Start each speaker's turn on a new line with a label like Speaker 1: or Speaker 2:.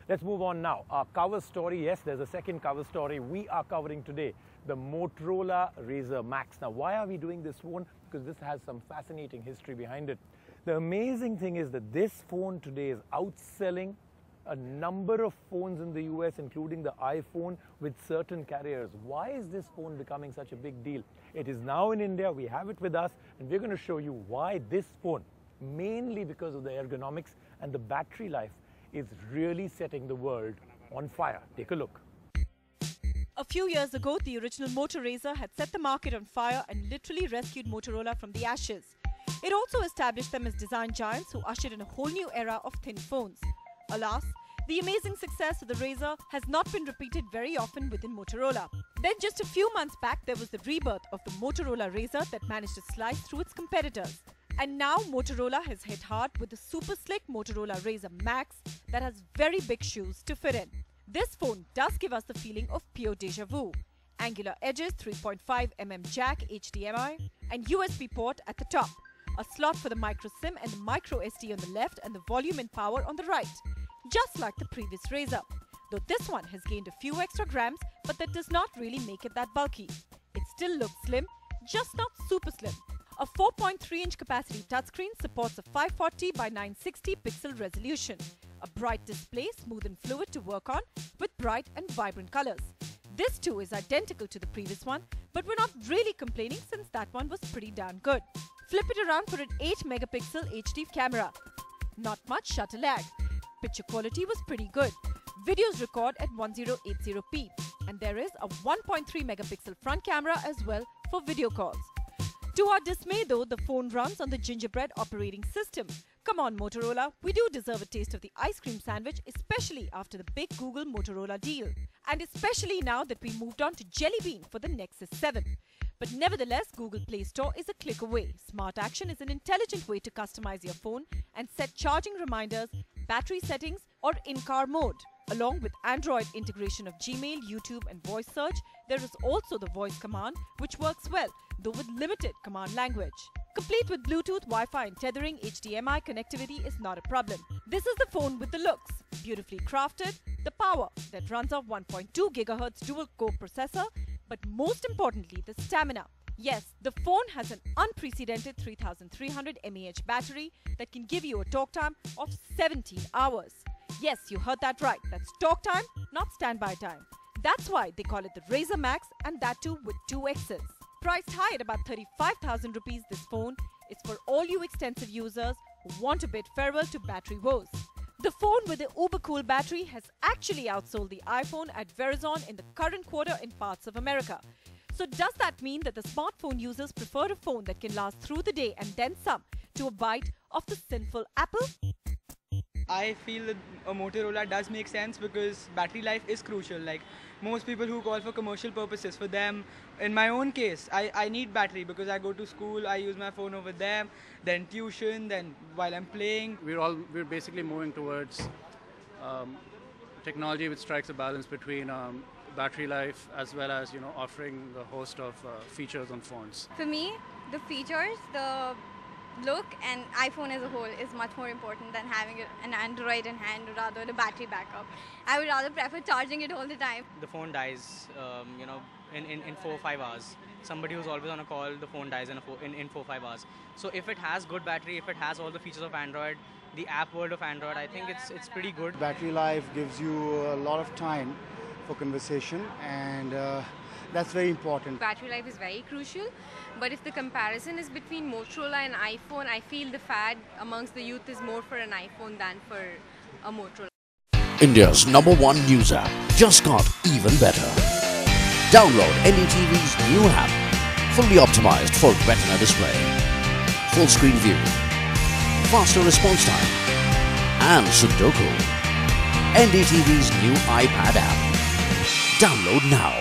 Speaker 1: Let's move on now. Our cover story, yes, there's a second cover story. We are covering today the Motorola Razr Maxx. Now, why are we doing this phone? Because this has some fascinating history behind it. The amazing thing is that this phone today is outselling a number of phones in the US, including the iPhone, with certain carriers. Why is this phone becoming such a big deal? It is now in India, we have it with us, and we're going to show you why this phone, mainly because of the ergonomics and the battery life, is really setting the world on fire. Take a look.
Speaker 2: A few years ago, the original Moto Razr had set the market on fire and literally rescued Motorola from the ashes. It also established them as design giants who ushered in a whole new era of thin phones. Alas, the amazing success of the Razr has not been repeated very often within Motorola. Then just a few months back, there was the rebirth of the Motorola Razr that managed to slice through its competitors. And now Motorola has hit hard with the super slick Motorola Razr Maxx that has very big shoes to fit in. This phone does give us the feeling of pure deja vu. Angular edges, 3.5mm jack, HDMI, and USB port at the top. A slot for the micro SIM and the micro SD on the left, and the volume and power on the right. Just like the previous Razr. Though this one has gained a few extra grams, but that does not really make it that bulky. It still looks slim, just not super slim. A 4.3-inch capacity touchscreen supports a 540 by 960 pixel resolution. A bright display, smooth and fluid to work on, with bright and vibrant colors. This too is identical to the previous one, but we're not really complaining since that one was pretty darn good. Flip it around for an 8-megapixel HD camera. Not much shutter lag. Picture quality was pretty good. Videos record at 1080p. And there is a 1.3-megapixel front camera as well for video calls. To our dismay though, the phone runs on the Gingerbread operating system. Come on Motorola, we do deserve a taste of the ice cream sandwich, especially after the big Google Motorola deal. And especially now that we moved on to Jelly Bean for the Nexus 7. But nevertheless, Google Play Store is a click away. Smart Action is an intelligent way to customize your phone and set charging reminders, battery settings, or in-car mode. Along with Android integration of Gmail, YouTube, and voice search, there is also the voice command, which works well, though with limited command language. Complete with Bluetooth, Wi-Fi, and tethering, HDMI connectivity is not a problem. This is the phone with the looks, beautifully crafted, the power that runs off 1.2 GHz dual-core processor, but most importantly, the stamina. Yes, the phone has an unprecedented 3300 mAh battery that can give you a talk time of 17 hours. Yes, you heard that right. That's talk time, not standby time. That's why they call it the Razr Maxx, and that too with 2 X's. Priced high at about 35,000 rupees, this phone is for all you extensive users who want to bid farewell to battery woes. The phone with the uber cool battery has actually outsold the iPhone at Verizon in the current quarter in parts of America. So does that mean that the smartphone users prefer a phone that can last through the day and then some to a bite of the sinful Apple?
Speaker 3: I feel that a Motorola does make sense because battery life is crucial. Like most people who call for commercial purposes, for them, in my own case, I need battery because I go to school, I use my phone over there, then tuition, then while I'm playing.
Speaker 4: We're basically moving towards technology which strikes a balance between battery life as well as offering a host of features on phones.
Speaker 5: For me, the features, the look and iPhone as a whole is much more important than having an Android in hand or rather the battery backup. I would rather prefer charging it all the time.
Speaker 6: The phone dies, in 4 or 5 hours. Somebody who's always on a call, the phone dies in 4 or 5 hours. So if it has good battery, if it has all the features of Android, the app world of Android, I think it's pretty good.
Speaker 7: Battery life gives you a lot of time for conversation, and that's very important.
Speaker 8: Battery life is very crucial, but if the comparison is between Motorola and iPhone, I feel the fad amongst the youth is more for an iPhone than for a Motorola.
Speaker 9: India's #1 news app just got even better. Download NDTV's new app, fully optimized for retina display, full screen view, faster response time, and Sudoku. NDTV's new iPad app. Download now.